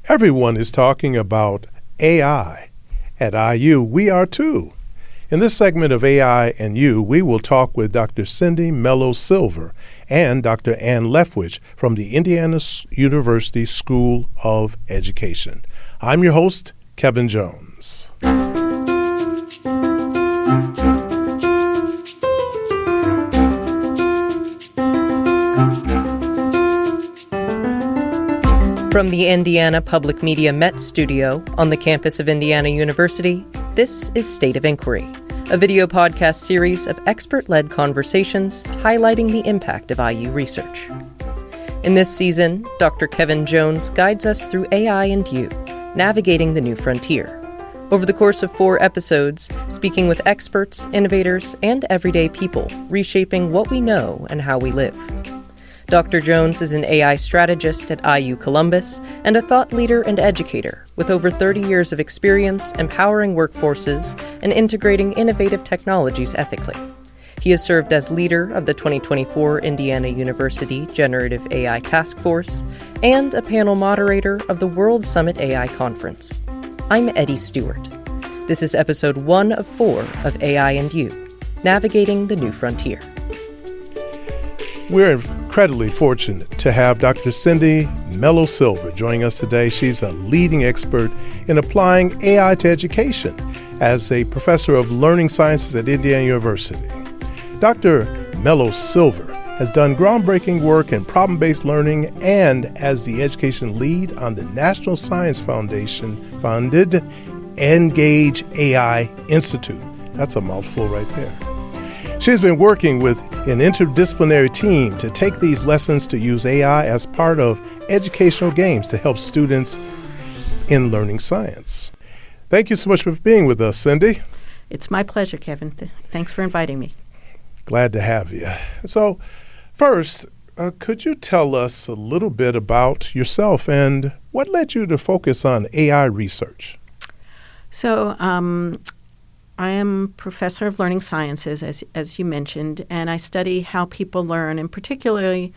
Everyone is talking about AI. At IU, we are too. In this segment of AI and You, we will talk with Dr. Cindy Hmelo-Silver and Dr. Leftwich from the Indiana University School of Education. I'm your host, Kevin Jones. From the Indiana Public Media Met Studio on the campus of Indiana University, this is State of Inquiry, a video podcast series of expert-led conversations highlighting the impact of IU research. In this season, Dr. Kevin Jones guides us through AI and You, navigating the new frontier. Over the course of 4 episodes, speaking with experts, innovators, and everyday people, reshaping what we know and how we live. Dr. Jones is an AI strategist at IU Columbus and a thought leader and educator with over 30 years of experience empowering workforces and integrating innovative technologies ethically. He has served as leader of the 2024 Indiana University Generative AI Task Force and a panel moderator of the World Summit AI Conference. I'm Eddie Stewart. This is episode 1 of 4 of AI and You, Navigating the New Frontier. We're incredibly fortunate to have Dr. Cindy Hmelo-Silver joining us today. She's a leading expert in applying AI to education as a professor of learning sciences at Indiana University. Dr. Hmelo-Silver has done groundbreaking work in problem-based learning and as the education lead on the National Science Foundation-funded Engage AI Institute. That's a mouthful right there. She has been working with an interdisciplinary team to take these lessons to use AI as part of educational games to help students in learning science. Thank you so much for being with us, Cindy. It's my pleasure, Kevin. Thanks for inviting me. Glad to have you. So, first, could you tell us a little bit about yourself and what led you to focus on AI research? So, I am professor of learning sciences, as you mentioned, and I study how people learn, and particularly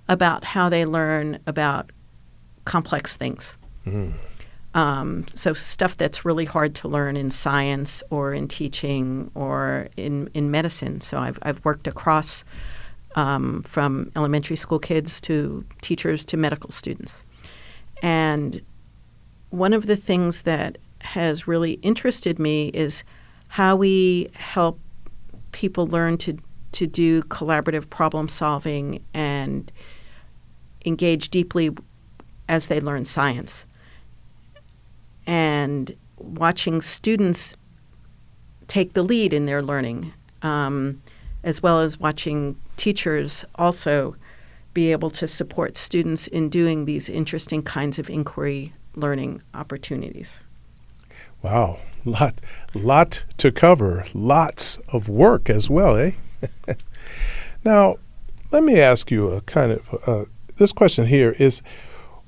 about how they learn about complex things. So stuff that's really hard to learn in science or in teaching or in medicine. So I've worked across from elementary school kids to teachers to medical students. And one of the things that has really interested me is how we help people learn to do collaborative problem solving and engage deeply as they learn science. And watching students take the lead in their learning, as well as watching teachers also be able to support students in doing these interesting kinds of inquiry learning opportunities. Wow. Lot to cover, lots of work as well, eh? Now, let me ask you a kind of, this question here is,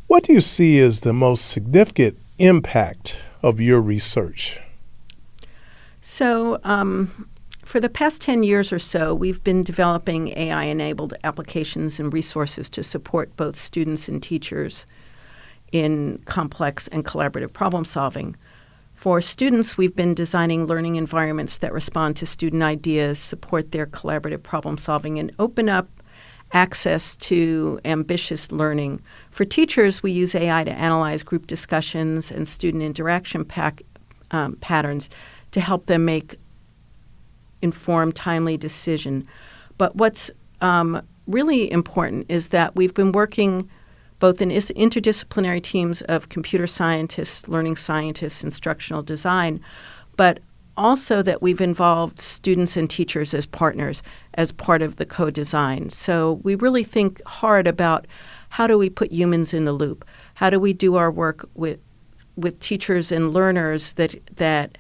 what do you see as the most significant impact of your research? So, for the past 10 years or so, we've been developing AI-enabled applications and resources to support both students and teachers in complex and collaborative problem solving. For students, we've been designing learning environments that respond to student ideas, support their collaborative problem solving, and open up access to ambitious learning. For teachers, we use AI to analyze group discussions and student interaction patterns to help them make informed, timely decision. But what's really important is that we've been working both in interdisciplinary teams of computer scientists, learning scientists, instructional design, but also that we've involved students and teachers as partners as part of the co-design. So we really think hard about how do we put humans in the loop? How do we do our work with teachers and learners that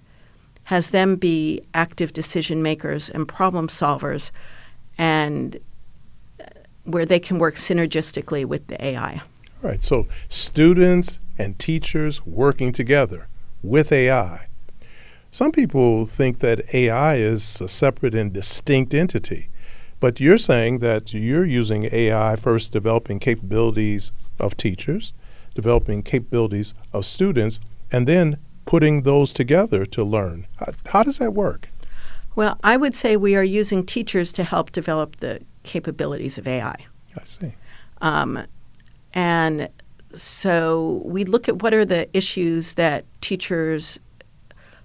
has them be active decision makers and problem solvers, and where they can work synergistically with the AI. All right, so students and teachers working together with AI. Some people think that AI is a separate and distinct entity, but you're saying that you're using AI first developing capabilities of teachers, developing capabilities of students, and then putting those together to learn. How does that work? Well, I would say we are using teachers to help develop the capabilities of AI. I see. And so we look at what are the issues that teachers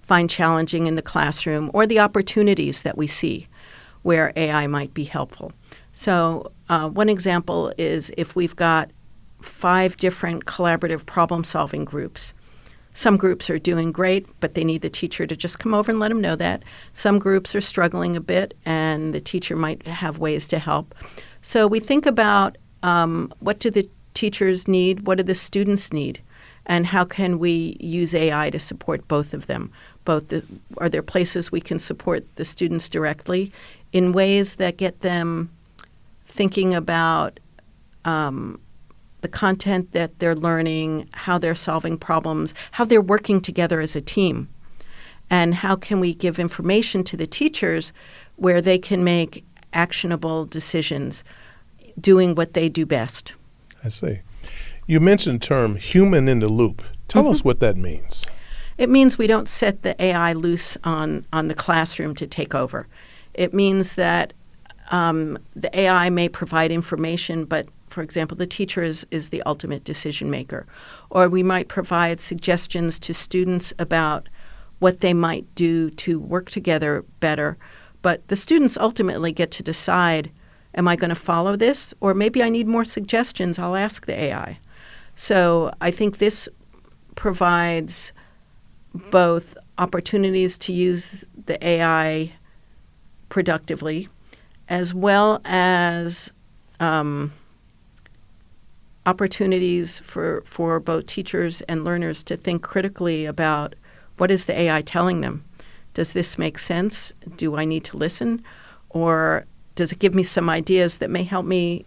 find challenging in the classroom or the opportunities that we see where AI might be helpful. So one example is if we've got 5 different collaborative problem-solving groups. Some groups are doing great, but they need the teacher to just come over and let them know that. Some groups are struggling a bit, and the teacher might have ways to help. So we think about what do the teachers need, what do the students need, and how can we use AI to support both of them? Are there places we can support the students directly in ways that get them thinking about the content that they're learning, how they're solving problems, how they're working together as a team, and how can we give information to the teachers where they can make actionable decisions doing what they do best. I see. You mentioned the term human in the loop. Tell us what that means. It means we don't set the AI loose on the classroom to take over. It means that the AI may provide information, but for example, the teacher is the ultimate decision maker. Or we might provide suggestions to students about what they might do to work together better. But the students ultimately get to decide, am I going to follow this? Or maybe I need more suggestions. I'll ask the AI. So I think this provides both opportunities to use the AI productively as well as opportunities for both teachers and learners to think critically about what is the AI telling them. Does this make sense? Do I need to listen? Or does it give me some ideas that may help me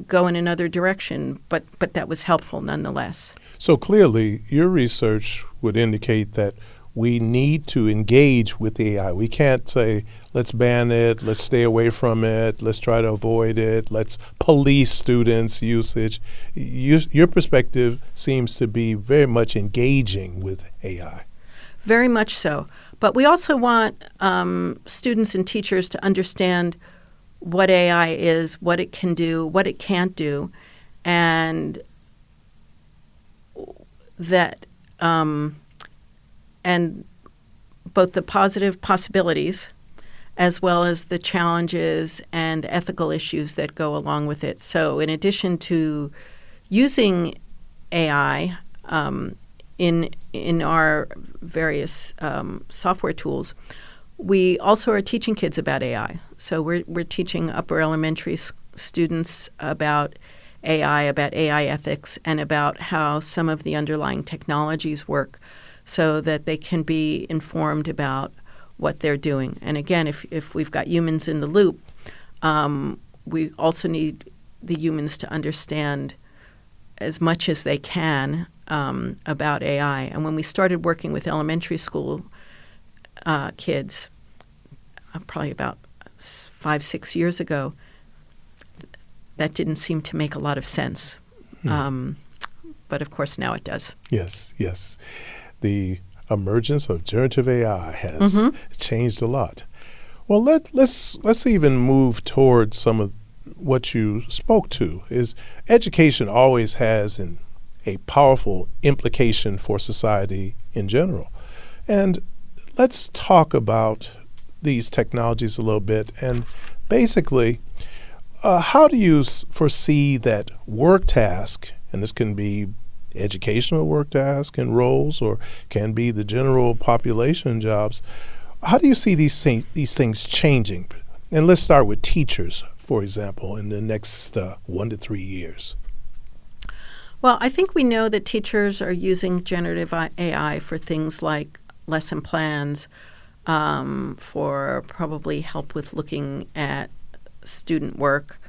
go in another direction, but that was helpful nonetheless? So clearly, your research would indicate that we need to engage with the AI. We can't say, let's ban it, let's stay away from it, let's try to avoid it, let's police students' usage. Your perspective seems to be very much engaging with AI. Very much so. But we also want students and teachers to understand what AI is, what it can do, what it can't do, and that and both the positive possibilities as well as the challenges and ethical issues that go along with it. So in addition to using AI in our various software tools, we also are teaching kids about AI. So we're teaching upper elementary students about AI ethics, and about how some of the underlying technologies work so that they can be informed about what they're doing. And again, if we've got humans in the loop, we also need the humans to understand as much as they can about AI. And when we started working with elementary school kids, probably about 5-6 years ago, that didn't seem to make a lot of sense. But of course now it does. Yes. The emergence of generative AI has changed a lot. Well, let's even move towards some of what you spoke to. Is education always has a powerful implication for society in general. And let's talk about these technologies a little bit. And basically, how do you foresee that work task, and this can be educational work task and roles, or can be the general population jobs, how do you see these things changing? And let's start with teachers, for example, in the next 1 to 3 years. Well, I think we know that teachers are using generative AI for things like lesson plans, for probably help with looking at student work,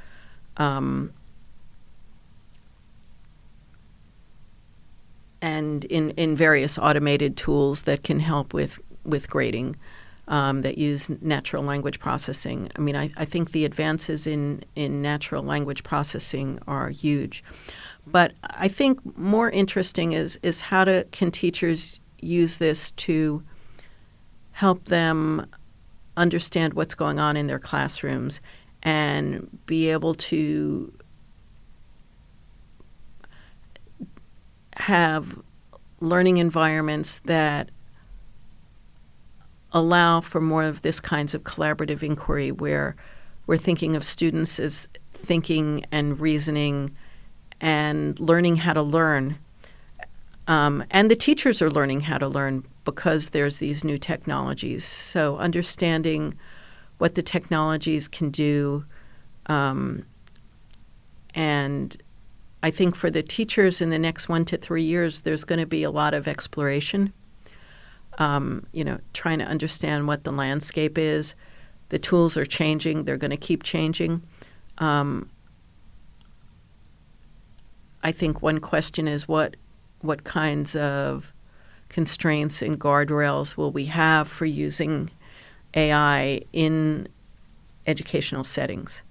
and in various automated tools that can help with grading, that use natural language processing. I mean, I think the advances in natural language processing are huge. But I think more interesting is how can teachers use this to help them understand what's going on in their classrooms and be able to have learning environments that allow for more of this kinds of collaborative inquiry where we're thinking of students as thinking and reasoning and learning how to learn. And the teachers are learning how to learn because there's these new technologies. So understanding what the technologies can do. And I think for the teachers in the next 1 to 3 years, there's going to be a lot of exploration, trying to understand what the landscape is. The tools are changing. They're going to keep changing. I think one question is what kinds of constraints and guardrails will we have for using AI in educational settings?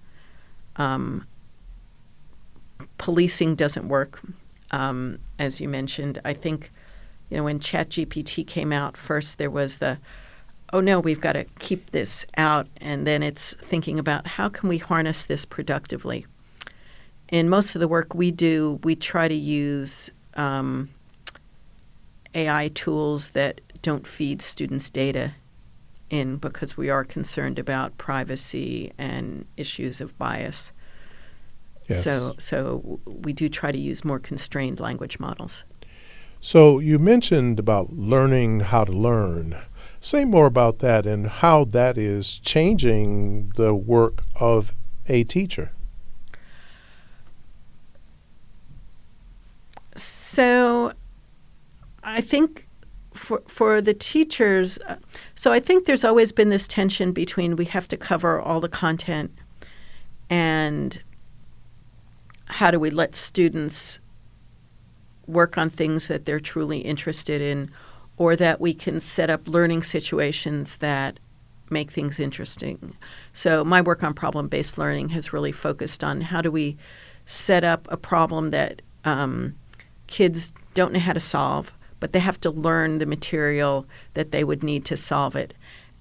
Policing doesn't work, as you mentioned. I think, when ChatGPT came out first, there was oh no, we've got to keep this out, and then it's thinking about how can we harness this productively. In most of the work we do, we try to use AI tools that don't feed students' data in because we are concerned about privacy and issues of bias. Yes. So we do try to use more constrained language models. So you mentioned about learning how to learn. Say more about that and how that is changing the work of a teacher. So I think for the teachers, so I think there's always been this tension between we have to cover all the content and how do we let students work on things that they're truly interested in, or that we can set up learning situations that make things interesting. So my work on problem-based learning has really focused on how do we set up a problem that kids don't know how to solve, but they have to learn the material that they would need to solve it.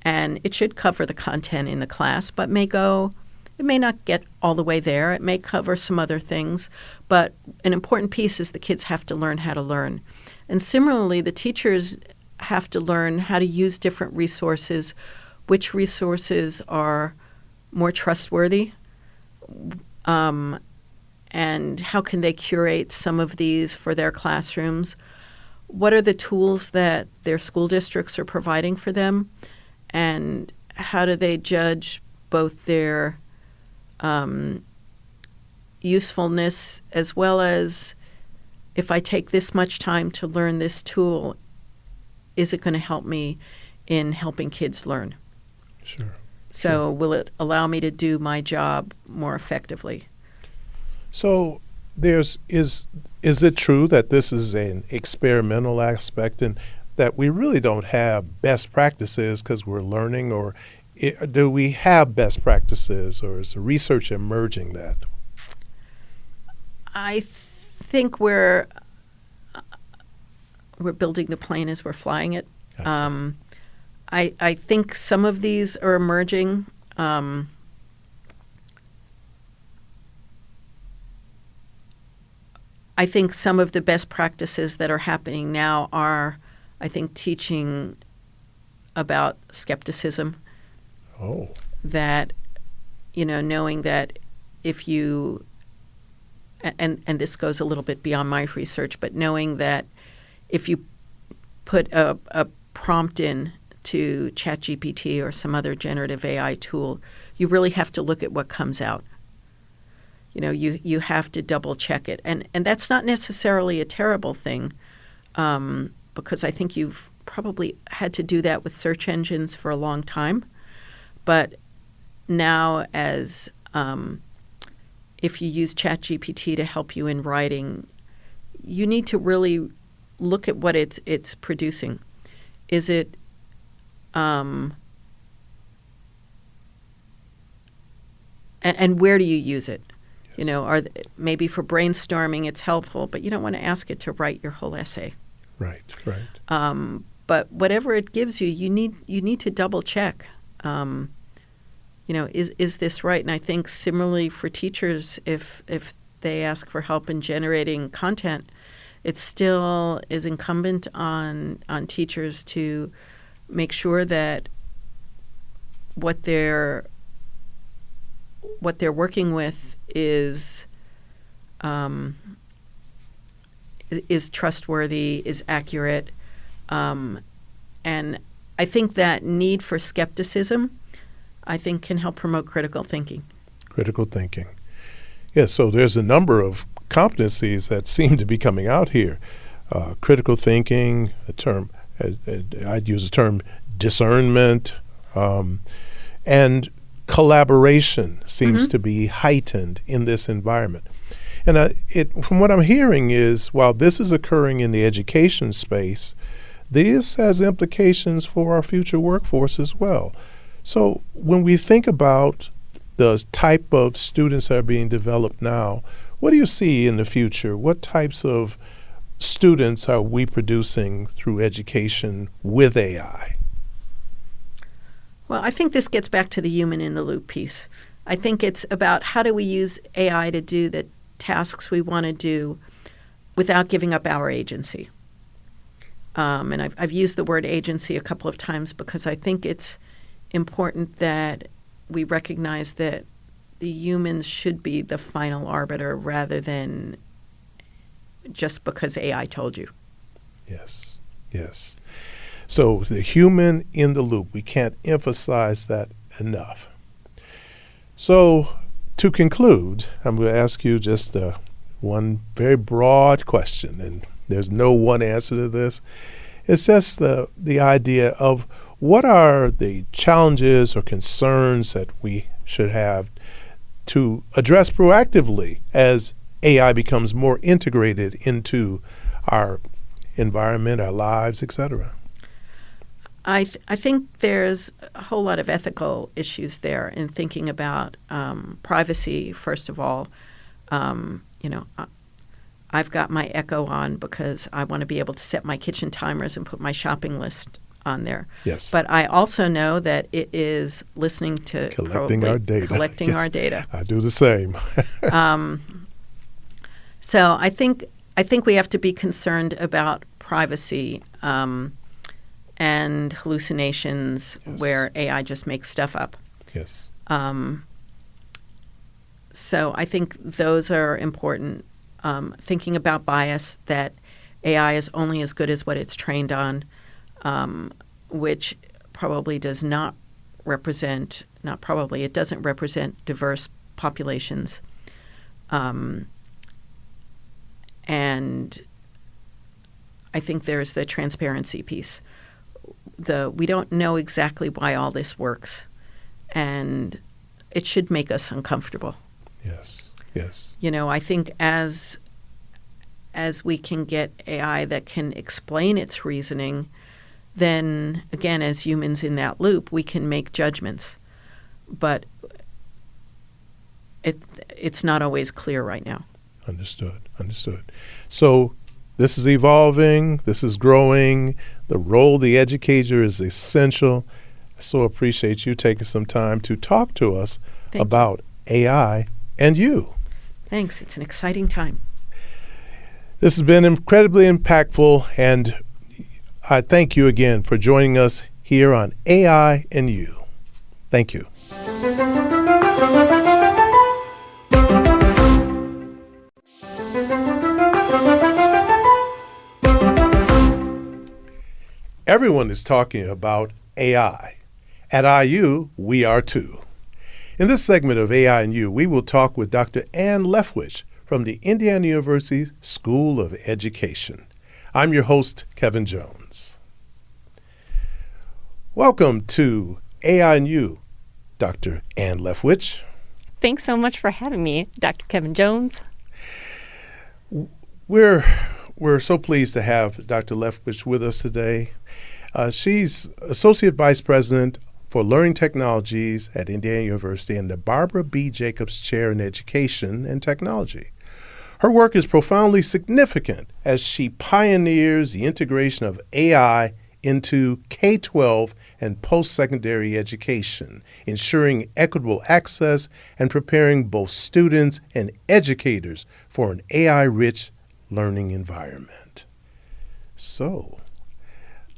And it should cover the content in the class, but it may not get all the way there. It may cover some other things, but an important piece is the kids have to learn how to learn. And similarly, the teachers have to learn how to use different resources, which resources are more trustworthy, and how can they curate some of these for their classrooms? What are the tools that their school districts are providing for them? And how do they judge both their usefulness as well as if I take this much time to learn this tool, is it going to help me in helping kids learn? Sure. So will it allow me to do my job more effectively? So is it true that this is an experimental aspect and that we really don't have best practices because we're learning, or do we have best practices, or is the research emerging that? I think we're building the plane as we're flying it. I think some of these are emerging. I think some of the best practices that are happening now are, I think, teaching about skepticism. Oh. That, knowing that if you, and this goes a little bit beyond my research, but knowing that if you put a prompt in to ChatGPT or some other generative AI tool, you really have to look at what comes out. You have to double check it. And that's not necessarily a terrible thing, because I think you've probably had to do that with search engines for a long time. But now as if you use ChatGPT to help you in writing, you need to really look at what it's producing. Is it and where do you use it? Maybe for brainstorming it's helpful, but you don't want to ask it to write your whole essay. Right. But whatever it gives you, you need to double check. Is this right? And I think similarly for teachers, if they ask for help in generating content, it still is incumbent on teachers to make sure that what they're working with is trustworthy, is accurate, and I think that need for skepticism, I think, can help promote critical thinking. Critical thinking. Yeah, so there's a number of competencies that seem to be coming out here. Critical thinking, I'd use the term discernment, and collaboration seems to be heightened in this environment. And from what I'm hearing is, while this is occurring in the education space, this has implications for our future workforce as well. So when we think about the type of students that are being developed now, what do you see in the future? What types of students are we producing through education with AI? Well, I think this gets back to the human in the loop piece. I think it's about how do we use AI to do the tasks we want to do without giving up our agency. And I've used the word agency a couple of times because I think it's important that we recognize that the humans should be the final arbiter rather than just because AI told you. Yes. So the human in the loop, we can't emphasize that enough. So to conclude, I'm going to ask you just one very broad question, and there's no one answer to this. It's just the idea of what are the challenges or concerns that we should have to address proactively as AI becomes more integrated into our environment, our lives, et cetera? I think there's a whole lot of ethical issues there in thinking about privacy, first of all. I've got my Echo on because I want to be able to set my kitchen timers and put my shopping list on there. Yes. But I also know that it is listening to collecting our data. Our data. I do the same. So I think we have to be concerned about privacy and hallucinations where AI just makes stuff up. Yes. So I think those are important. Thinking about bias, that AI is only as good as what it's trained on, which probably does not represent, it doesn't represent diverse populations. And I think there's the transparency piece. We don't know exactly why all this works, and it should make us uncomfortable. Yes. I think as we can get AI that can explain its reasoning, then again, as humans in that loop, we can make judgments. But it's not always clear right now. Understood. So this is evolving, this is growing. The role of the educator is essential. I so appreciate you taking some time to talk to us about AI and you. Thanks. It's an exciting time. This has been incredibly impactful, and I thank you again for joining us here on AI and You. Thank you. Everyone is talking about AI. At IU, we are too. In this segment of AI and You, we will talk with Dr. Hmelo-Silver from the Indiana University School of Education. I'm your host, Kevin Jones. Welcome to AI and You, Dr. Hmelo-Silver. Thanks so much for having me, Dr. Kevin Jones. We're so pleased to have Dr. Leftwich with us today. She's Associate Vice President for Learning Technologies at Indiana University and the Barbara B. Jacobs Chair in Education and Technology. Her work is profoundly significant as she pioneers the integration of AI into K-12 and post-secondary education, ensuring equitable access and preparing both students and educators for an AI-rich learning environment. So,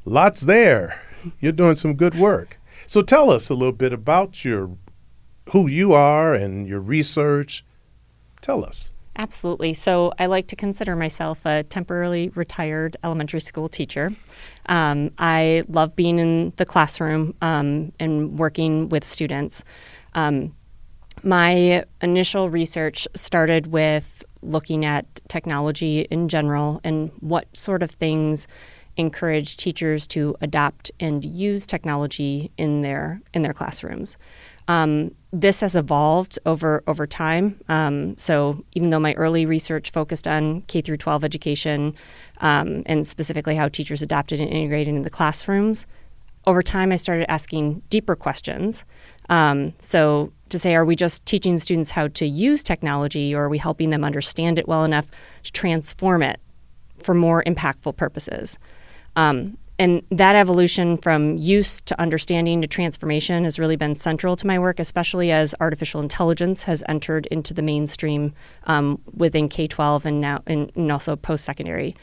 lots there. You're doing some good work. So tell us a little bit about who you are and your research. Tell us. Absolutely. So I like to consider myself a temporarily retired elementary school teacher. I love being in the classroom and working with students. My initial research started with looking at technology in general and what sort of things encourage teachers to adopt and use technology in their classrooms. This has evolved over time. So even though my early research focused on K through 12 education and specifically how teachers adopted and integrated into the classrooms, over time I started asking deeper questions. So to say, are we just teaching students how to use technology, or are we helping them understand it well enough to transform it for more impactful purposes? And that evolution from use to understanding to transformation has really been central to my work, especially as artificial intelligence has entered into the mainstream within K-12 and now and also post-secondary.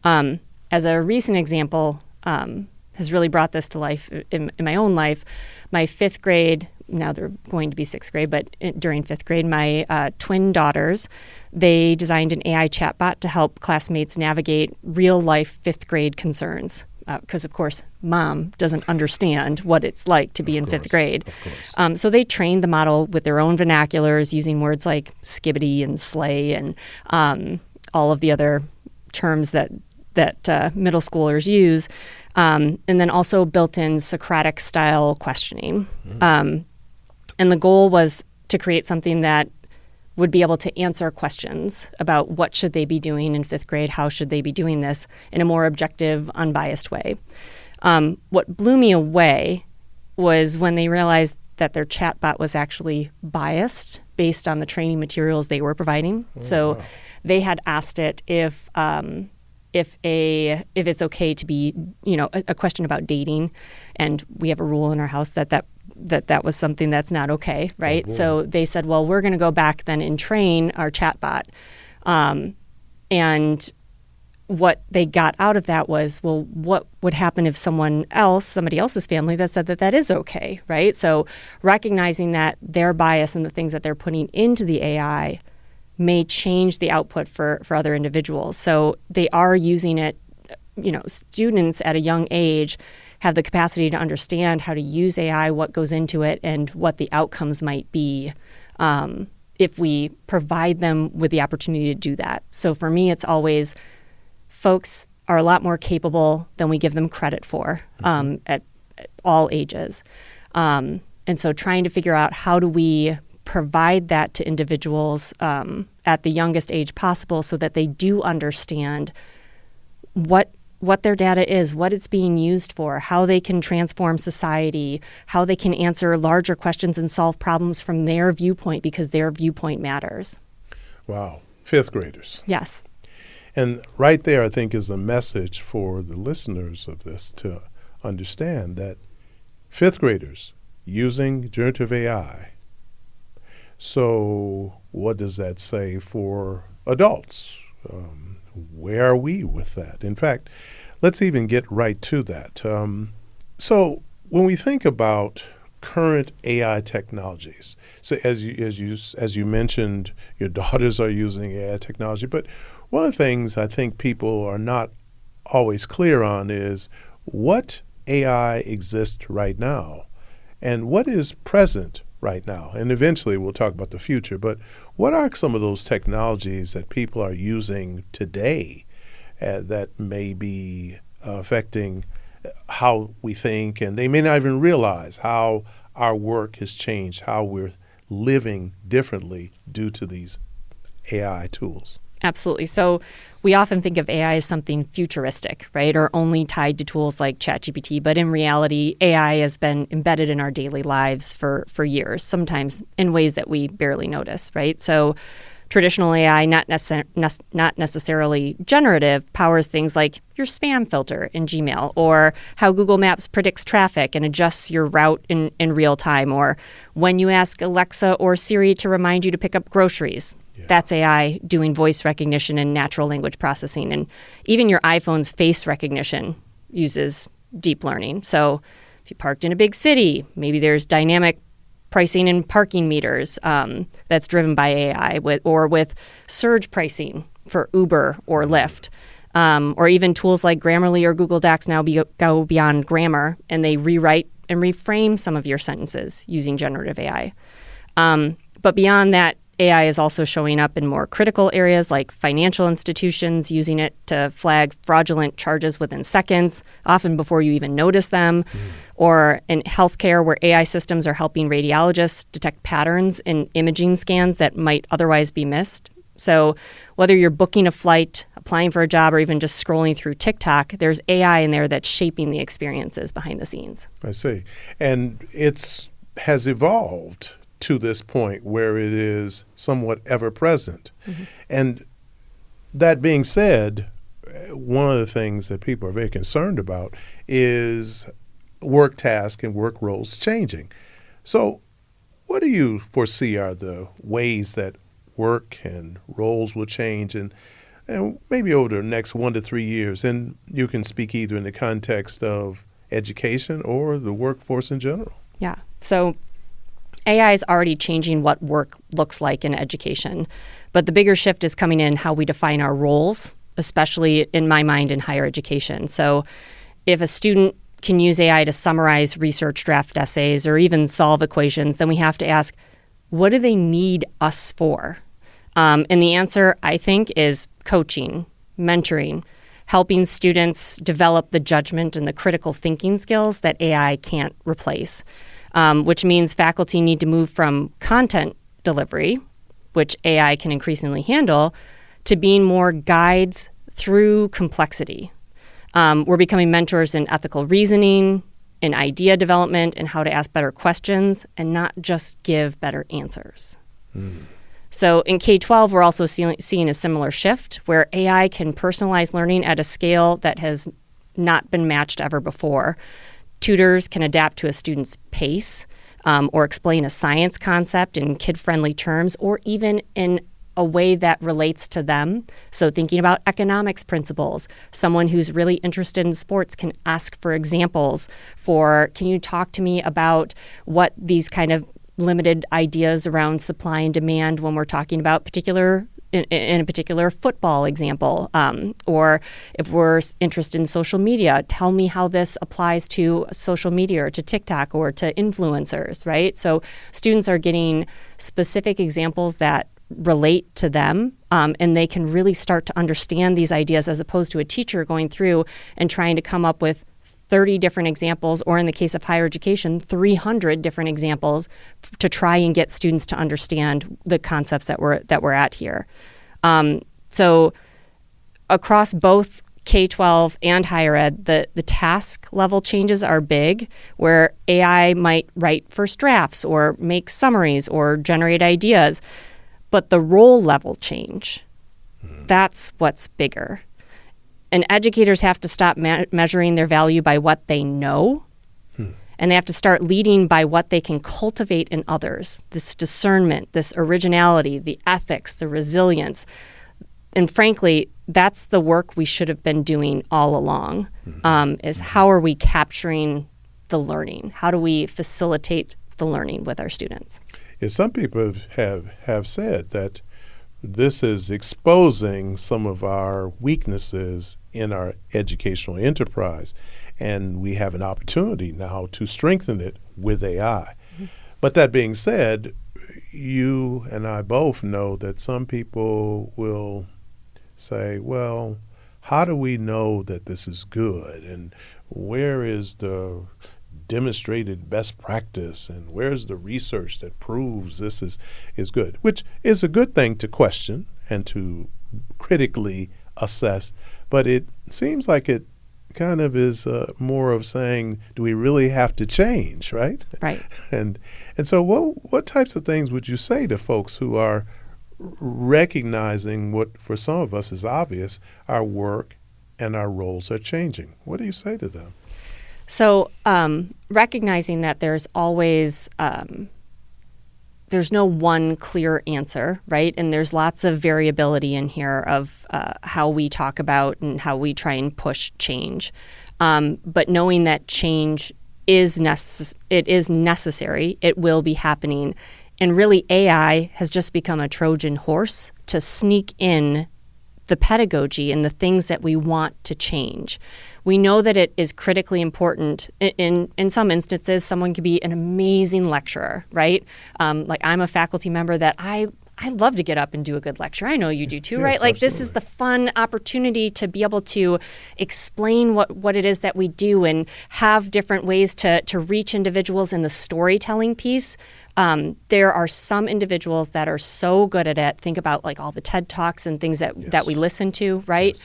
As a recent example, has really brought this to life in my own life. My fifth grade, now they're going to be sixth grade, but during fifth grade, my twin daughters, they designed an AI chatbot to help classmates navigate real-life fifth grade concerns. Because, of course, mom doesn't understand what it's like to be in fifth grade. So they trained the model with their own vernaculars using words like skibbity and slay and all of the other terms that middle schoolers use, and then also built in Socratic-style questioning. And the goal was to create something that would be able to answer questions about what should they be doing in fifth grade, how should they be doing this in a more objective, unbiased way. What blew me away was when they realized that their chatbot was actually biased based on the training materials they were providing. So they had asked it if it's okay to be, a question about dating, and we have a rule in our house that was something that's not okay, right? So they said, well, we're going to go back then and train our chatbot. And what they got out of that was, well, what would happen if somebody else's family that said that is okay, right? So recognizing that their bias and the things that they're putting into the AI may change the output for other individuals. So they are using it, students at a young age have the capacity to understand how to use AI, what goes into it, and what the outcomes might be if we provide them with the opportunity to do that. So for me, it's always folks are a lot more capable than we give them credit for at all ages. And so trying to figure out how do we provide that to individuals at the youngest age possible so that they do understand what their data is, what it's being used for, how they can transform society, how they can answer larger questions and solve problems from their viewpoint because their viewpoint matters. Wow. Fifth graders. Yes. And right there, I think, is a message for the listeners of this to understand that fifth graders using generative AI. So what does that say for adults? Where are we with that? In fact, let's even get right to that. So when we think about current AI technologies, so as you mentioned, your daughters are using AI technology, but one of the things I think people are not always clear on is what AI exists right now and what is present right now. And eventually we'll talk about the future, but what are some of those technologies that people are using today that may be affecting how we think, and they may not even realize how our work has changed, how we're living differently due to these AI tools? Absolutely. So we often think of AI as something futuristic, right, or only tied to tools like ChatGPT. But in reality, AI has been embedded in our daily lives for years, sometimes in ways that we barely notice, right? So traditional AI, not necessarily generative, powers things like your spam filter in Gmail, or how Google Maps predicts traffic and adjusts your route in real time, or when you ask Alexa or Siri to remind you to pick up groceries. Yeah. That's AI doing voice recognition and natural language processing. And even your iPhone's face recognition uses deep learning. So if you parked in a big city, maybe there's dynamic pricing and parking meters that's driven by AI, with surge pricing for Uber or Lyft, or even tools like Grammarly or Google Docs now go beyond grammar, and they rewrite and reframe some of your sentences using generative AI. But beyond that, AI is also showing up in more critical areas like financial institutions, using it to flag fraudulent charges within seconds, often before you even notice them, or in healthcare where AI systems are helping radiologists detect patterns in imaging scans that might otherwise be missed. So whether you're booking a flight, applying for a job, or even just scrolling through TikTok, there's AI in there that's shaping the experiences behind the scenes. I see. And it has evolved to this point where it is somewhat ever-present. And that being said, one of the things that people are very concerned about is work tasks and work roles changing. So what do you foresee are the ways that work and roles will change and maybe over the next 1 to 3 years? And you can speak either in the context of education or the workforce in general. Yeah. So AI is already changing what work looks like in education, but the bigger shift is coming in how we define our roles, especially in my mind in higher education. So if a student can use AI to summarize research draft essays or even solve equations, then we have to ask, what do they need us for? And the answer, I think, is coaching, mentoring, helping students develop the judgment and the critical thinking skills that AI can't replace. Which means faculty need to move from content delivery, which AI can increasingly handle, to being more guides through complexity. We're becoming mentors in ethical reasoning, in idea development, and how to ask better questions and not just give better answers. So in K-12, we're also seeing a similar shift where AI can personalize learning at a scale that has not been matched ever before. Tutors can adapt to a student's pace or explain a science concept in kid-friendly terms or even in a way that relates to them. So thinking about economics principles, someone who's really interested in sports can ask for examples can you talk to me about what these kind of limited ideas around supply and demand when we're talking about in a particular football example, or if we're interested in social media, tell me how this applies to social media or to TikTok or to influencers, right? So students are getting specific examples that relate to them, and they can really start to understand these ideas as opposed to a teacher going through and trying to come up with 30 different examples, or in the case of higher education, 300 different examples to try and get students to understand the concepts that we're at here. So across both K-12 and higher ed, the task level changes are big, where AI might write first drafts or make summaries or generate ideas, but the role level change, that's what's bigger. And educators have to stop measuring their value by what they know, and they have to start leading by what they can cultivate in others, this discernment, this originality, the ethics, the resilience. And frankly, that's the work we should have been doing all along, is how are we capturing the learning? How do we facilitate the learning with our students? Yeah, some people have said that this is exposing some of our weaknesses in our educational enterprise, and we have an opportunity now to strengthen it with AI. But that being said, you and I both know that some people will say, well, how do we know that this is good? And where is the demonstrated best practice, and where's the research that proves this is good, which is a good thing to question and to critically assessed. But it seems like it kind of is more of saying, do we really have to change, right? Right. And so what types of things would you say to folks who are recognizing what for some of us is obvious, our work and our roles are changing? What do you say to them? So recognizing that there's always there's no one clear answer, right? And there's lots of variability in here of how we talk about and how we try and push change. But knowing that change is necessary, it will be happening. And really, AI has just become a Trojan horse to sneak in the pedagogy and the things that we want to change. We know that it is critically important. In some instances, someone could be an amazing lecturer, right? Like I'm a faculty member that I love to get up and do a good lecture. I know you do too, yes, right? Like absolutely. This is the fun opportunity to be able to explain what it is that we do and have different ways to reach individuals in the storytelling piece. There are some individuals that are so good at it. Think about like all the TED Talks and things that we listen to, right?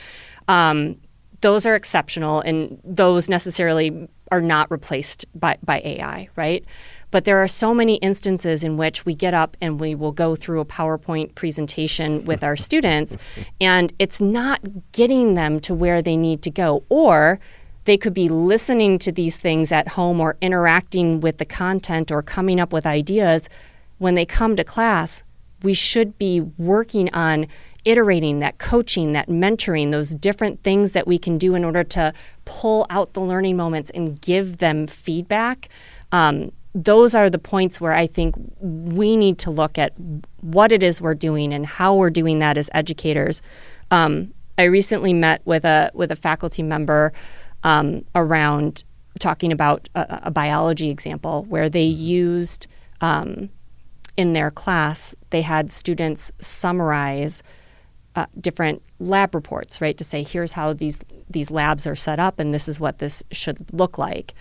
Yes. Those are exceptional, and those necessarily are not replaced by AI, right? But there are so many instances in which we get up and we will go through a PowerPoint presentation with our students, and it's not getting them to where they need to go. Or they could be listening to these things at home or interacting with the content or coming up with ideas. When they come to class, we should be working on iterating, that coaching, that mentoring, those different things that we can do in order to pull out the learning moments and give them feedback. Those are the points where I think we need to look at what it is we're doing and how we're doing that as educators. I recently met with a faculty member around talking about a biology example where they used in their class, they had students summarize different lab reports, right? To say, here's how these labs are set up and this is what this should look like.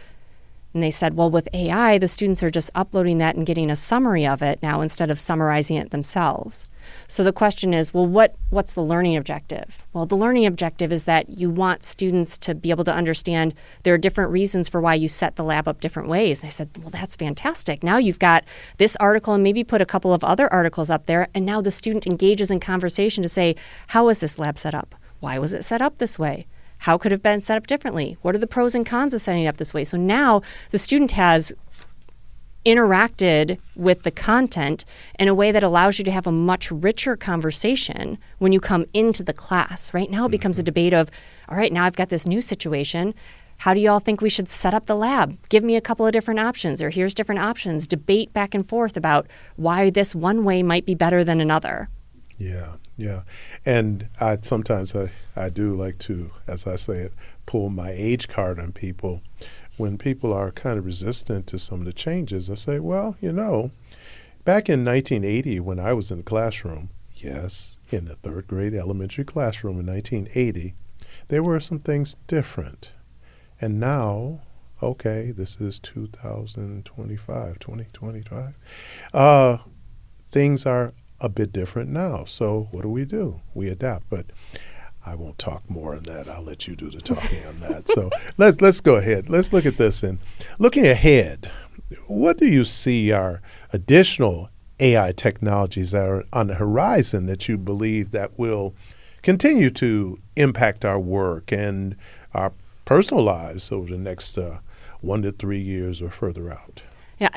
And they said, well, with AI, the students are just uploading that and getting a summary of it now instead of summarizing it themselves. So the question is, well, what's the learning objective? Well, the learning objective is that you want students to be able to understand there are different reasons for why you set the lab up different ways. And I said, well, that's fantastic. Now you've got this article and maybe put a couple of other articles up there, and now the student engages in conversation to say, how is this lab set up? Why was it set up this way? How could it have been set up differently? What are the pros and cons of setting it up this way? So now the student has interacted with the content in a way that allows you to have a much richer conversation when you come into the class. Right now it becomes a debate of, all right, now I've got this new situation. How do you all think we should set up the lab? Give me a couple of different options, or here's different options. Debate back and forth about why this one way might be better than another. Yeah. And sometimes I do like to, as I say it, pull my age card on people. When people are kind of resistant to some of the changes, I say, well, back in 1980 when I was in the classroom, yes, in the third grade elementary classroom in 1980, there were some things different. And now, okay, this is 2025, things are a bit different now. So what do? We adapt. But I won't talk more on that. I'll let you do the talking on that. So let's go ahead. Let's look at this. And looking ahead, what do you see are additional AI technologies that are on the horizon that you believe that will continue to impact our work and our personal lives over the next 1 to 3 years or further out? Yeah,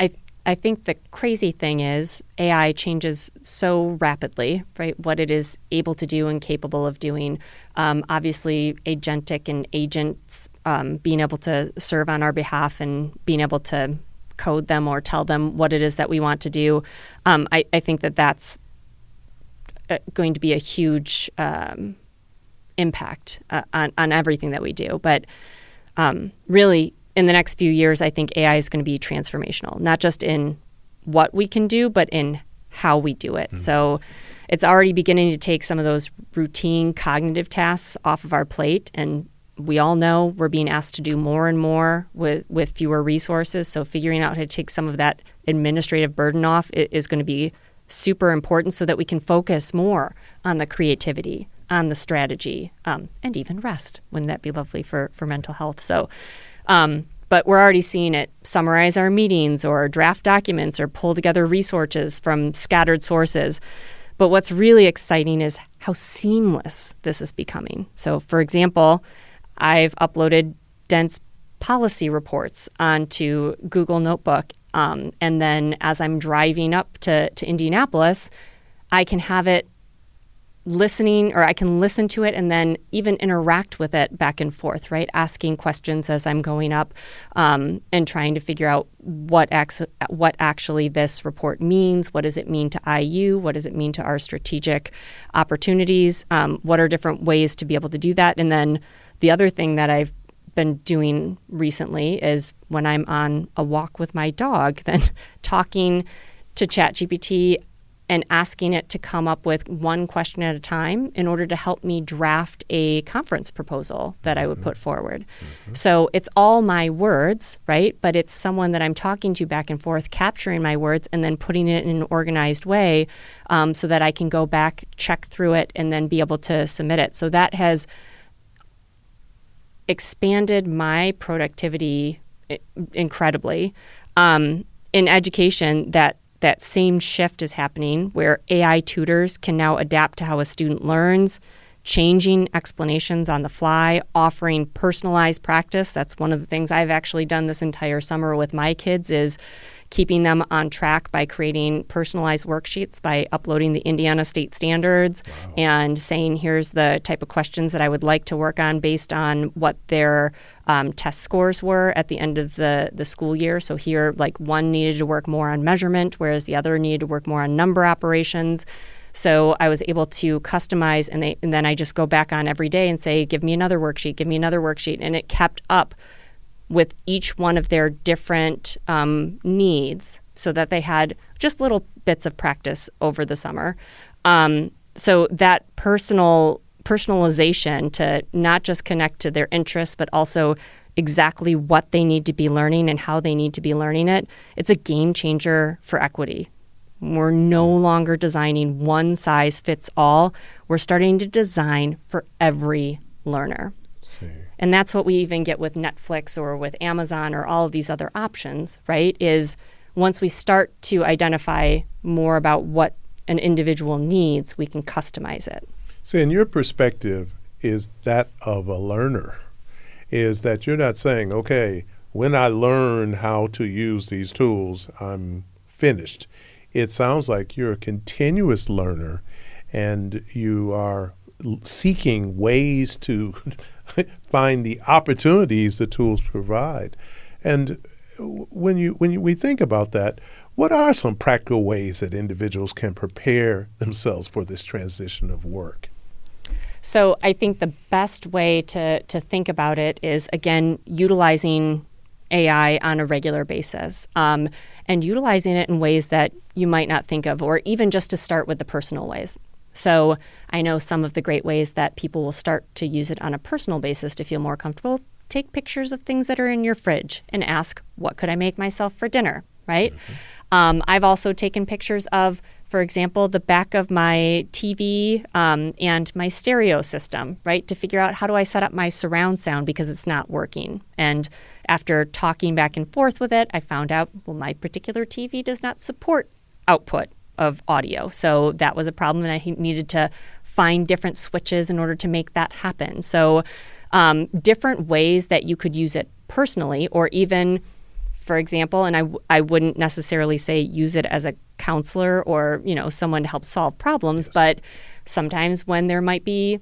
I think the crazy thing is AI changes so rapidly, right? What it is able to do and capable of doing. Obviously, agentic and agents being able to serve on our behalf and being able to code them or tell them what it is that we want to do. I think that that's going to be a huge impact on everything that we do. But really, in the next few years, I think AI is going to be transformational, not just in what we can do, but in how we do it. Mm-hmm. So it's already beginning to take some of those routine cognitive tasks off of our plate. And we all know we're being asked to do more and more with fewer resources. So figuring out how to take some of that administrative burden off is going to be super important so that we can focus more on the creativity, on the strategy, and even rest. Wouldn't that be lovely for mental health? So, but we're already seeing it summarize our meetings or draft documents or pull together resources from scattered sources. But what's really exciting is how seamless this is becoming. So, for example, I've uploaded dense policy reports onto Google Notebook. And then as I'm driving up to Indianapolis, I can have it listening, or I can listen to it and then even interact with it back and forth, right? Asking questions as I'm going up, and trying to figure out what actually this report means. What does it mean to IU? What does it mean to our strategic opportunities? What are different ways to be able to do that? And then the other thing that I've been doing recently is when I'm on a walk with my dog, then talking to ChatGPT and asking it to come up with one question at a time in order to help me draft a conference proposal that I would put forward. So it's all my words, right? But it's someone that I'm talking to back and forth, capturing my words and then putting it in an organized way, so that I can go back, check through it, and then be able to submit it. So that has expanded my productivity incredibly. In education, that same shift is happening where AI tutors can now adapt to how a student learns, changing explanations on the fly, offering personalized practice. That's one of the things I've actually done this entire summer with my kids, is keeping them on track by creating personalized worksheets by uploading the Indiana state standards. Wow. And saying, here's the type of questions that I would like to work on based on what their test scores were at the end of the school year. So here, like, one needed to work more on measurement, whereas the other needed to work more on number operations. So I was able to customize, and then I just go back on every day and say, give me another worksheet, give me another worksheet. And it kept up with each one of their different needs, so that they had just little bits of practice over the summer. So that personalization to not just connect to their interests, but also exactly what they need to be learning and how they need to be learning it, it's a game changer for equity. We're no longer designing one size fits all. We're starting to design for every learner. And that's what we even get with Netflix or with Amazon or all of these other options, right? Is once we start to identify more about what an individual needs, we can customize it. So in your perspective is that of a learner, is that you're not saying, okay, when I learn how to use these tools, I'm finished. It sounds like you're a continuous learner and you are seeking ways to find the opportunities the tools provide. And when we think about that, what are some practical ways that individuals can prepare themselves for this transition of work? So I think the best way to think about it is, again, utilizing AI on a regular basis, and utilizing it in ways that you might not think of, or even just to start with the personal ways. So I know some of the great ways that people will start to use it on a personal basis to feel more comfortable. Take pictures of things that are in your fridge and ask, what could I make myself for dinner, right? Mm-hmm. I've also taken pictures of, for example, the back of my TV and my stereo system, right, to figure out how do I set up my surround sound because it's not working. And after talking back and forth with it, I found out, well, my particular TV does not support output of audio. So that was a problem, and I needed to find different switches in order to make that happen. So different ways that you could use it personally, or even, for example, and I wouldn't necessarily say use it as a counselor or, someone to help solve problems, yes. But sometimes when there might be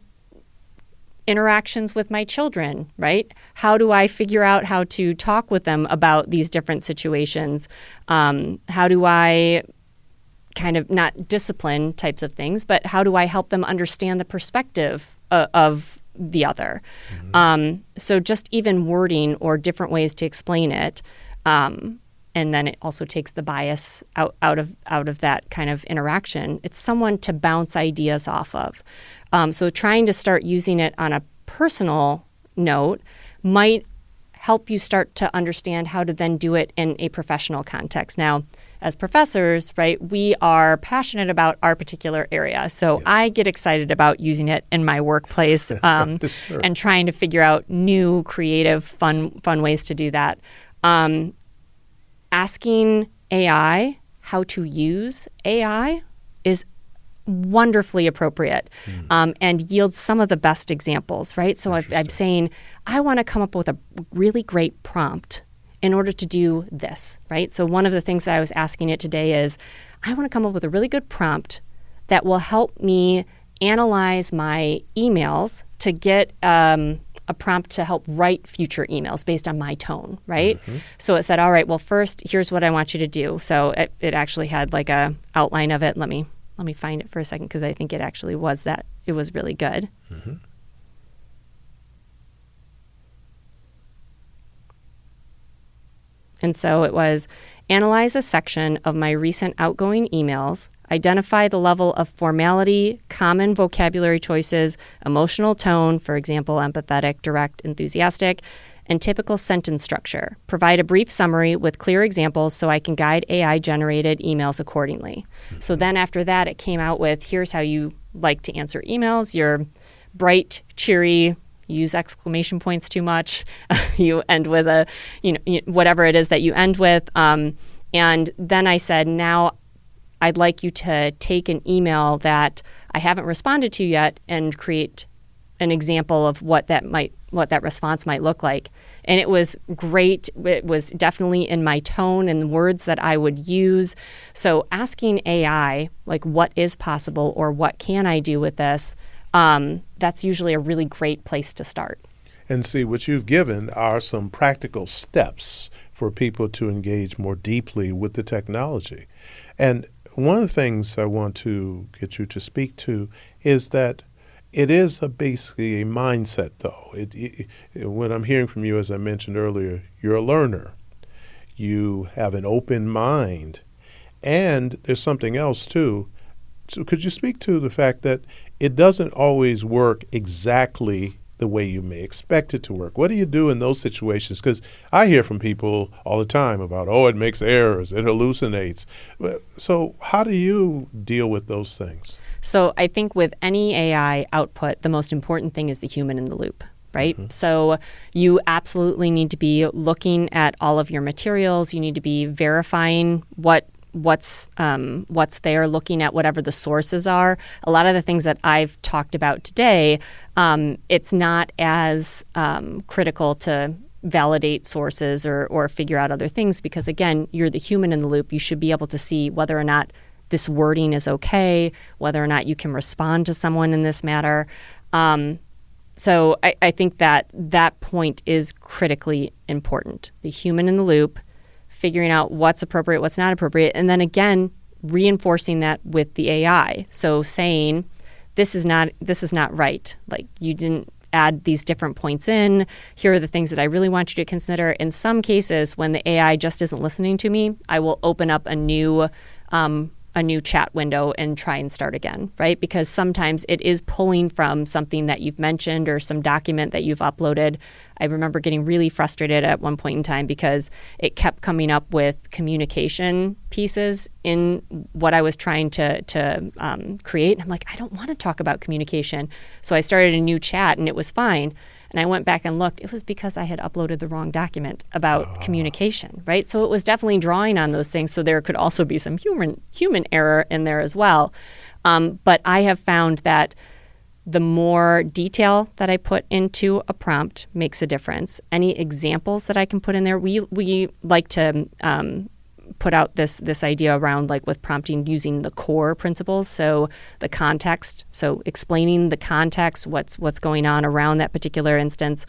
interactions with my children, right? How do I figure out how to talk with them about these different situations? How do I kind of not discipline types of things, but how do I help them understand the perspective of the other? Mm-hmm. So just even wording or different ways to explain it. And then it also takes the bias out of that kind of interaction. It's someone to bounce ideas off of. So trying to start using it on a personal note might help you start to understand how to then do it in a professional context. Now, as professors, right, we are passionate about our particular area. So Yes. I get excited about using it in my workplace Sure. and trying to figure out new, creative, fun ways to do that. Asking AI how to use AI is wonderfully appropriate and yields some of the best examples, right? So if I'm saying, I want to come up with a really great prompt in order to do this, right? So one of the things that I was asking it today is, I want to come up with a really good prompt that will help me analyze my emails to get a prompt to help write future emails based on my tone, right? So it said, all right, well, first, here's what I want you to do. So it actually had like a outline of it. Let me find it for a second because I think it actually was that. It was really good. And so it was, analyze a section of my recent outgoing emails, identify the level of formality, common vocabulary choices, emotional tone, for example, empathetic, direct, enthusiastic, and typical sentence structure. Provide a brief summary with clear examples so I can guide AI-generated emails accordingly. So then after that, it came out with, here's how you like to answer emails. You're bright, cheery, use exclamation points too much. You end with a, whatever it is that you end with. And then I said, now I'd like you to take an email that I haven't responded to yet and create an example of what that response might look like. And it was great. It was definitely in my tone and the words that I would use. So asking AI, like, what is possible or what can I do with this? That's usually a really great place to start. And see, what you've given are some practical steps for people to engage more deeply with the technology. And one of the things I want to get you to speak to is that it is basically a mindset, though. What I'm hearing from you, as I mentioned earlier, you're a learner. You have an open mind. And there's something else, too. So could you speak to the fact that it doesn't always work exactly the way you may expect it to work? What do you do in those situations? Because I hear from people all the time about, it makes errors, it hallucinates. So how do you deal with those things? So I think with any AI output, the most important thing is the human in the loop, right? So you absolutely need to be looking at all of your materials. You need to be verifying what's there, looking at whatever the sources are. A lot of the things that I've talked about today, it's not as critical to validate sources or figure out other things because, again, you're the human in the loop. You should be able to see whether or not this wording is okay, whether or not you can respond to someone in this matter. So I think that point is critically important. The human in the loop, figuring out what's appropriate, what's not appropriate, and then again, reinforcing that with the AI. So saying, this is not right. Like, you didn't add these different points in. Here are the things that I really want you to consider. In some cases, when the AI just isn't listening to me, I will open up a new chat window and try and start again, right? Because sometimes it is pulling from something that you've mentioned or some document that you've uploaded. I remember getting really frustrated at one point in time because it kept coming up with communication pieces in what I was trying to create. And I'm like, I don't want to talk about communication. So I started a new chat and it was fine. And I went back and looked. It was because I had uploaded the wrong document about communication, right? So it was definitely drawing on those things. So there could also be some human error in there as well. But I have found that the more detail that I put into a prompt makes a difference. Any examples that I can put in there, we like to put out this idea around, like, with prompting, using the core principles. So the context, so explaining the context, what's going on around that particular instance.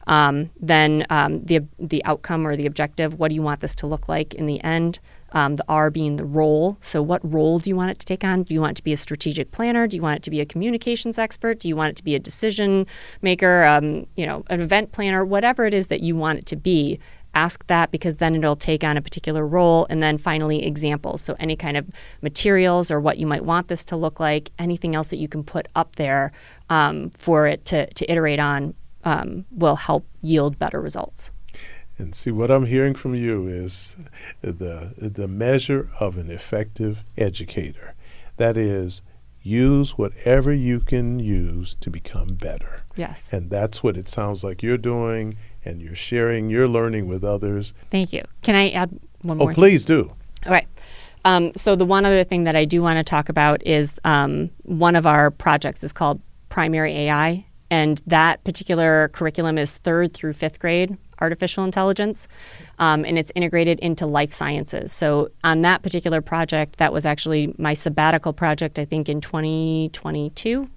Then the outcome or the objective, what do you want this to look like in the end? The R being the role. So what role do you want it to take on? Do you want it to be a strategic planner? Do you want it to be a communications expert? Do you want it to be a decision maker, an event planner? Whatever it is that you want it to be, ask that, because then it'll take on a particular role. And then finally, examples. So any kind of materials or what you might want this to look like, anything else that you can put up there for it to iterate on will help yield better results. And see, what I'm hearing from you is the measure of an effective educator. That is, use whatever you can use to become better. Yes. And that's what it sounds like you're doing, and you're sharing your learning with others. Thank you. Can I add one more? Oh, please do. All right. So the one other thing that I do want to talk about is one of our projects is called Primary AI, and that particular curriculum is 3rd through 5th grade artificial intelligence, and it's integrated into life sciences. So on that particular project, that was actually my sabbatical project, I think in 2022,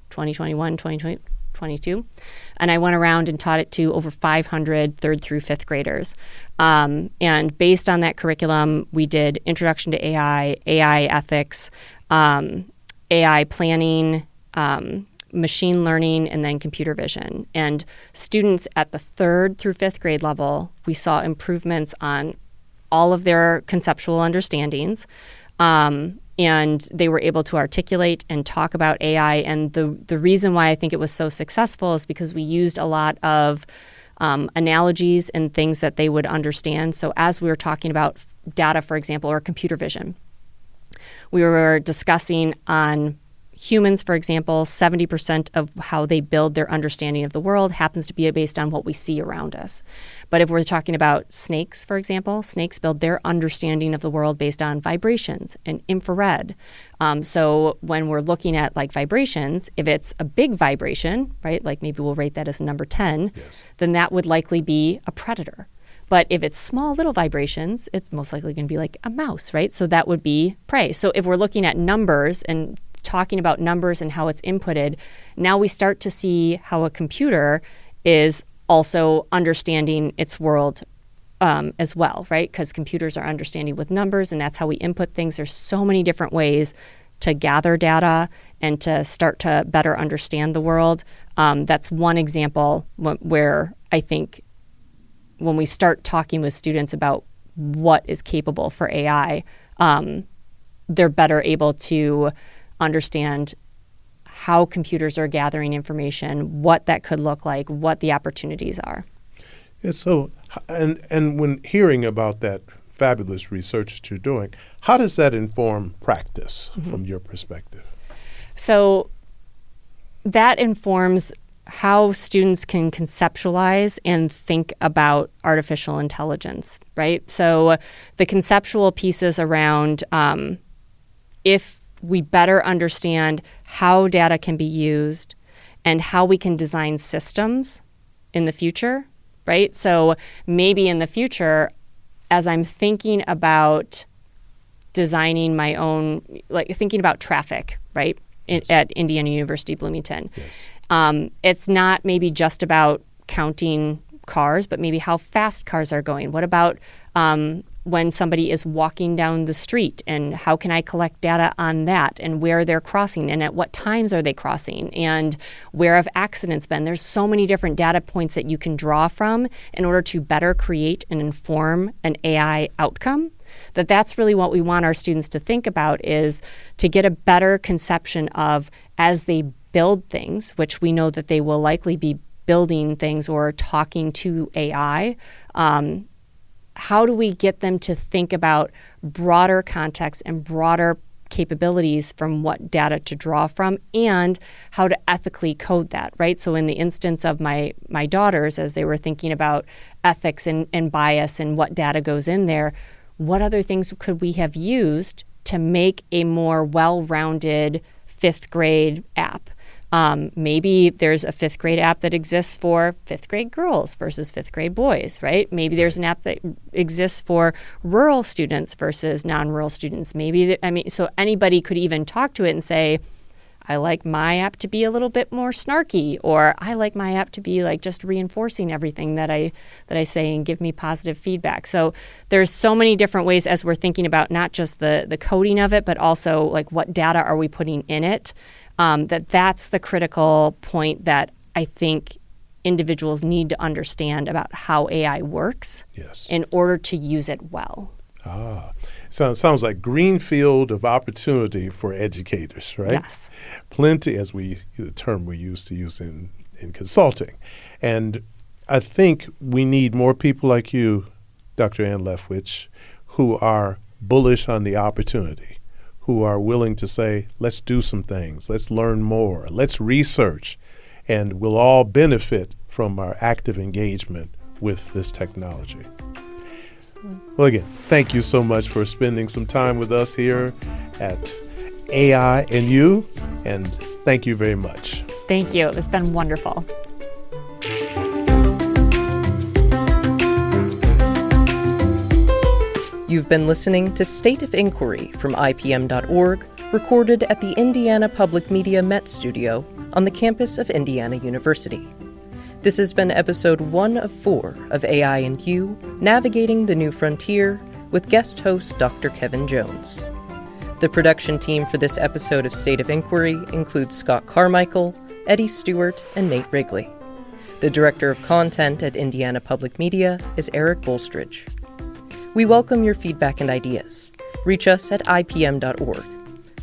and I went around and taught it to over 500 3rd through 5th graders. And based on that curriculum, we did Introduction to AI, AI ethics, AI planning, machine learning, and then computer vision. And students at the 3rd through 5th grade level, we saw improvements on all of their conceptual understandings. And they were able to articulate and talk about AI. And the reason why I think it was so successful is because we used a lot of analogies and things that they would understand. So as we were talking about data, for example, or computer vision, we were discussing on humans, for example, 70% of how they build their understanding of the world happens to be based on what we see around us. But if we're talking about snakes, for example, snakes build their understanding of the world based on vibrations and infrared. So when we're looking at like vibrations, if it's a big vibration, right, like maybe we'll rate that as number 10, Yes. then that would likely be a predator. But if it's small little vibrations, it's most likely going to be like a mouse, right? So that would be prey. So if we're looking at numbers and talking about numbers and how it's inputted, now we start to see how a computer is also understanding its world as well, right? Because computers are understanding with numbers, and that's how we input things. There's so many different ways to gather data and to start to better understand the world. That's one example where I think when we start talking with students about what is capable for AI, they're better able to understand how computers are gathering information, what that could look like, what the opportunities are. Yeah, so, and when hearing about that fabulous research that you're doing, how does that inform practice from your perspective? So that informs how students can conceptualize and think about artificial intelligence, right? So the conceptual pieces around if we better understand how data can be used and how we can design systems in the future, right? So maybe in the future, as I'm thinking about designing my own, like thinking about traffic, right, at Indiana University Bloomington, Yes. It's not maybe just about counting cars, but maybe how fast cars are going. What about when somebody is walking down the street, and how can I collect data on that, and where they're crossing, and at what times are they crossing, and where have accidents been? There's so many different data points that you can draw from in order to better create and inform an AI outcome. That's really what we want our students to think about, is to get a better conception of, as they build things, which we know that they will likely be building things or talking to AI, how do we get them to think about broader context and broader capabilities from what data to draw from, and how to ethically code that, right? So in the instance of my daughters, as they were thinking about ethics and bias and what data goes in there, what other things could we have used to make a more well-rounded 5th grade app? Maybe there's a 5th grade app that exists for 5th grade girls versus 5th grade boys, right? Maybe there's an app that exists for rural students versus non-rural students. So anybody could even talk to it and say, I like my app to be a little bit more snarky, or I like my app to be like just reinforcing everything that I say and give me positive feedback. So there's so many different ways, as we're thinking about not just the coding of it, but also like what data are we putting in it. That's the critical point that I think individuals need to understand about how AI works. Yes. In order to use it well. So it sounds like green field of opportunity for educators, right? Yes. Plenty, as the term we used to use in consulting. And I think we need more people like you Dr. Ann Leftwich, who are bullish on the opportunity, who are willing to say, let's do some things, let's learn more, let's research, and we'll all benefit from our active engagement with this technology. Well, again, thank you so much for spending some time with us here at WFIU, and thank you very much. Thank you. It's been wonderful. You've been listening to State of Inquiry from IPM.org, recorded at the Indiana Public Media Met Studio on the campus of Indiana University. This has been episode 1 of 4 of AI and You, Navigating the New Frontier, with guest host Dr. Kevin Jones. The production team for this episode of State of Inquiry includes Scott Carmichael, Eddie Stewart, and Nate Wrigley. The director of content at Indiana Public Media is Eric Bolstridge. We welcome your feedback and ideas. Reach us at IPM.org.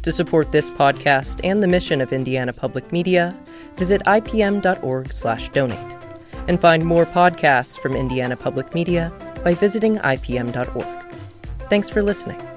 To support this podcast and the mission of Indiana Public Media, visit IPM.org/donate. And find more podcasts from Indiana Public Media by visiting IPM.org. Thanks for listening.